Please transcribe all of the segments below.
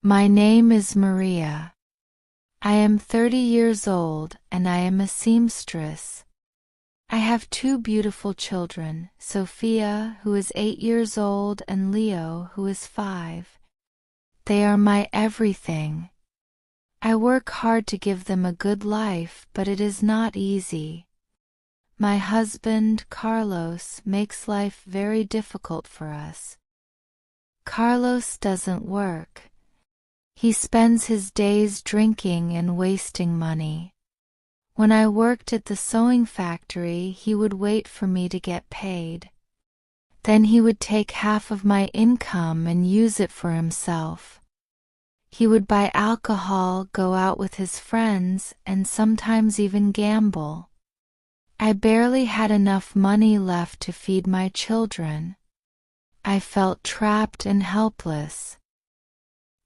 My name is Maria. I am 30 years old and I am a seamstress. I have two beautiful children, Sophia, who is 8 years old, and Leo, who is 5. They are my everything. I work hard to give them a good life, but it is not easy. My husband, Carlos, makes life very difficult for us. Carlos doesn't work. He spends his days drinking and wasting money. When I worked at the sewing factory, he would wait for me to get paid. Then he would take half of my income and use it for himself. He would buy alcohol, go out with his friends, and sometimes even gamble. I barely had enough money left to feed my children. I felt trapped and helpless.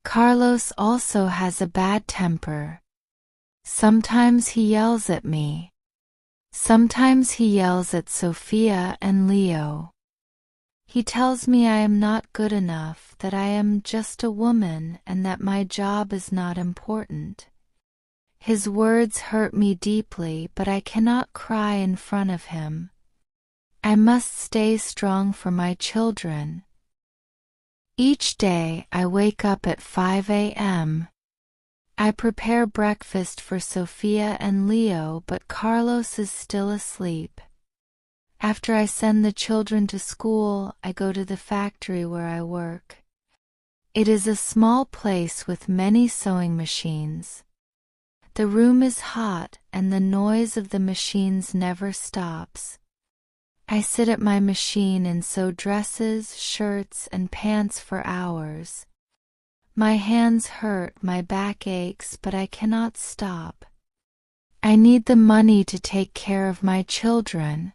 Carlos also has a bad temper. Sometimes he yells at me. Sometimes he yells at Sophia and Leo. He tells me I am not good enough, that I am just a woman, and that my job is not important. His words hurt me deeply, but I cannot cry in front of him. I must stay strong for my children. Each day I wake up at 5 a.m. I prepare breakfast for Sophia and Leo, but Carlos is still asleep. After I send the children to school, I go to the factory where I work. It is a small place with many sewing machines. The room is hot and the noise of the machines never stops. I sit at my machine and sew dresses, shirts, and pants for hours. My hands hurt, my back aches, but I cannot stop. I need the money to take care of my children.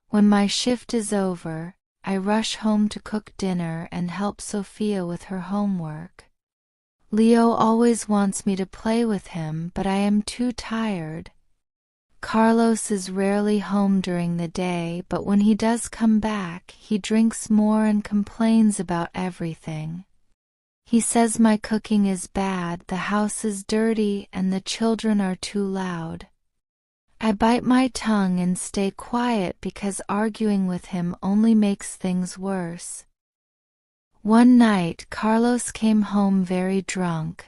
When my shift is over, I rush home to cook dinner and help Sophia with her homework. Leo always wants me to play with him, but I am too tired. Carlos is rarely home during the day, but when he does come back, he drinks more and complains about everything. He says my cooking is bad, the house is dirty, and the children are too loud. I bite my tongue and stay quiet because arguing with him only makes things worse. One night, Carlos came home very drunk.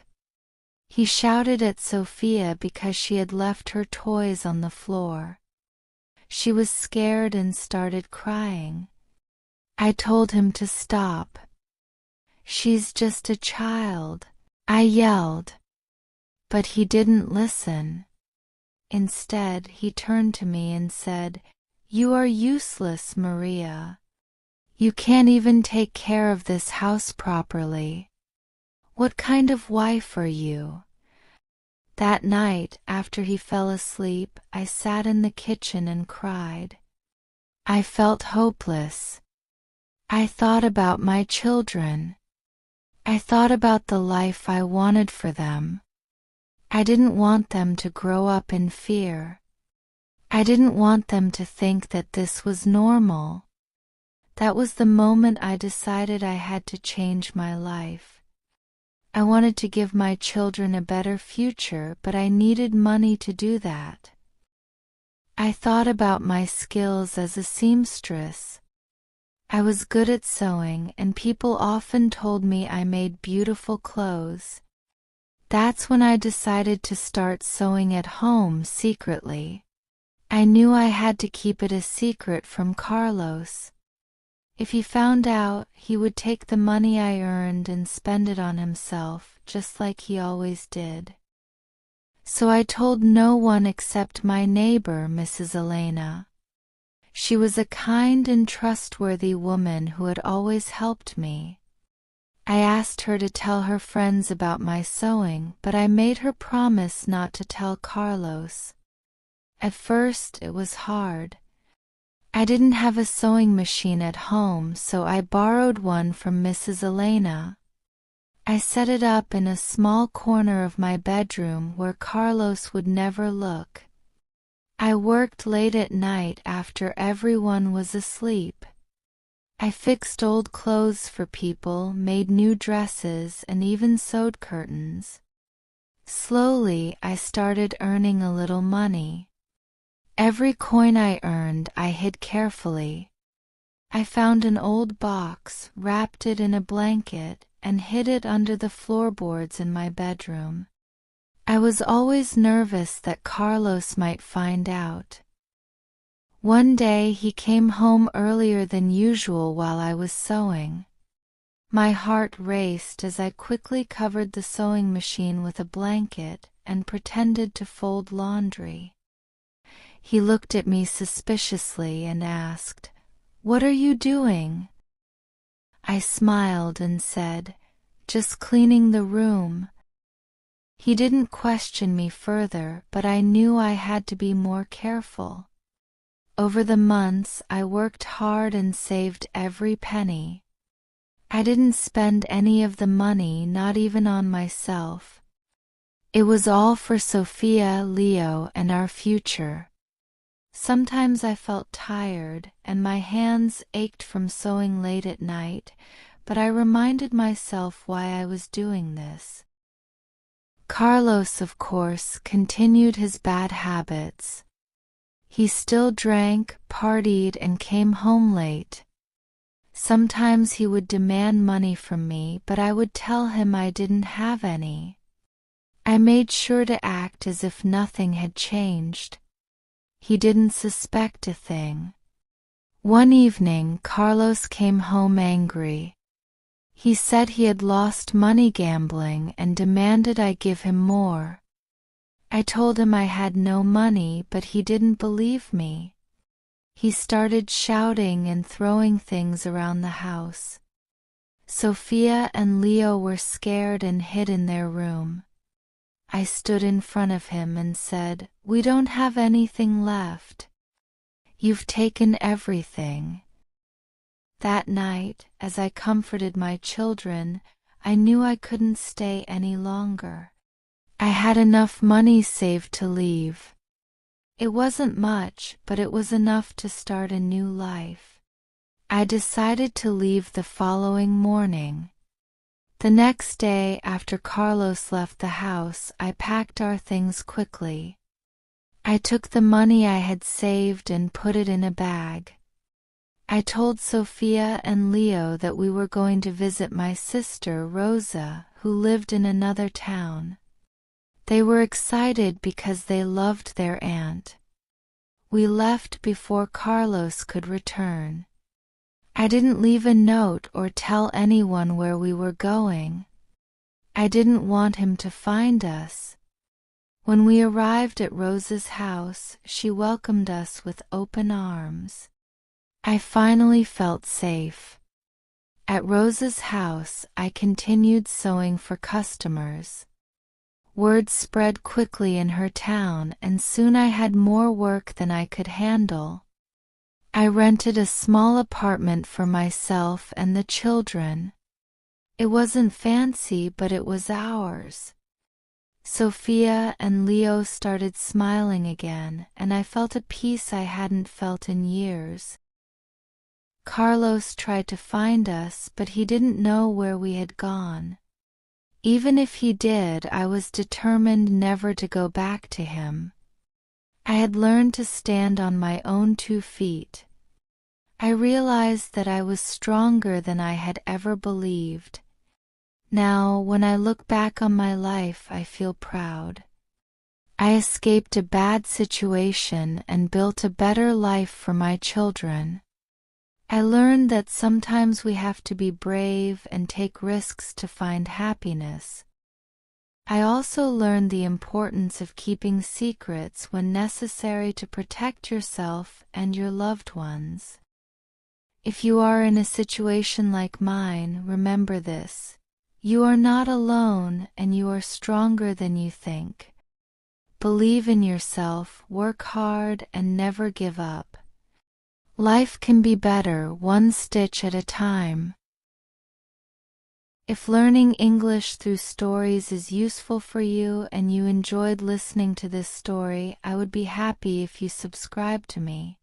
He shouted at Sophia because she had left her toys on the floor. She was scared and started crying. I told him to stop. "She's just a child," I yelled. But he didn't listen. Instead, he turned to me and said, "You are useless, Maria. You can't even take care of this house properly. What kind of wife are you?" That night, after he fell asleep, I sat in the kitchen and cried. I felt hopeless. I thought about my children. I thought about the life I wanted for them. I didn't want them to grow up in fear. I didn't want them to think that this was normal. That was the moment I decided I had to change my life. I wanted to give my children a better future, but I needed money to do that. I thought about my skills as a seamstress. I was good at sewing, and people often told me I made beautiful clothes. That's when I decided to start sewing at home secretly. I knew I had to keep it a secret from Carlos. If he found out, he would take the money I earned and spend it on himself, just like he always did. So I told no one except my neighbor, Mrs. Elena. She was a kind and trustworthy woman who had always helped me. I asked her to tell her friends about my sewing, but I made her promise not to tell Carlos. At first, it was hard. I didn't have a sewing machine at home, so I borrowed one from Mrs. Elena. I set it up in a small corner of my bedroom where Carlos would never look. I worked late at night after everyone was asleep. I fixed old clothes for people, made new dresses, and even sewed curtains. Slowly, I started earning a little money. Every coin I earned, I hid carefully. I found an old box, wrapped it in a blanket, and hid it under the floorboards in my bedroom. I was always nervous that Carlos might find out. One day he came home earlier than usual while I was sewing. My heart raced as I quickly covered the sewing machine with a blanket and pretended to fold laundry. He looked at me suspiciously and asked, "What are you doing?" I smiled and said, "Just cleaning the room." He didn't question me further, but I knew I had to be more careful. Over the months, I worked hard and saved every penny. I didn't spend any of the money, not even on myself. It was all for Sophia, Leo, and our future. Sometimes I felt tired, and my hands ached from sewing late at night, but I reminded myself why I was doing this. Carlos, of course, continued his bad habits. He still drank, partied, and came home late. Sometimes he would demand money from me, but I would tell him I didn't have any. I made sure to act as if nothing had changed. He didn't suspect a thing. One evening, Carlos came home angry. He said he had lost money gambling and demanded I give him more. I told him I had no money, but he didn't believe me. He started shouting and throwing things around the house. Sophia and Leo were scared and hid in their room. I stood in front of him and said, "We don't have anything left. You've taken everything." That night, as I comforted my children, I knew I couldn't stay any longer. I had enough money saved to leave. It wasn't much, but it was enough to start a new life. I decided to leave the following morning. The next day, after Carlos left the house, I packed our things quickly. I took the money I had saved and put it in a bag. I told Sophia and Leo that we were going to visit my sister, Rosa, who lived in another town. They were excited because they loved their aunt. We left before Carlos could return. I didn't leave a note or tell anyone where we were going. I didn't want him to find us. When we arrived at Rosa's house, she welcomed us with open arms. I finally felt safe. At Rosa's house, I continued sewing for customers. Word spread quickly in her town, and soon I had more work than I could handle. I rented a small apartment for myself and the children. It wasn't fancy, but it was ours. Sophia and Leo started smiling again, and I felt a peace I hadn't felt in years. Carlos tried to find us, but he didn't know where we had gone. Even if he did, I was determined never to go back to him. I had learned to stand on my own 2 feet. I realized that I was stronger than I had ever believed. Now, when I look back on my life, I feel proud. I escaped a bad situation and built a better life for my children. I learned that sometimes we have to be brave and take risks to find happiness. I also learned the importance of keeping secrets when necessary to protect yourself and your loved ones. If you are in a situation like mine, remember this: you are not alone and you are stronger than you think. Believe in yourself, work hard, and never give up. Life can be better one stitch at a time. If learning English through stories is useful for you and you enjoyed listening to this story, I would be happy if you subscribe to me.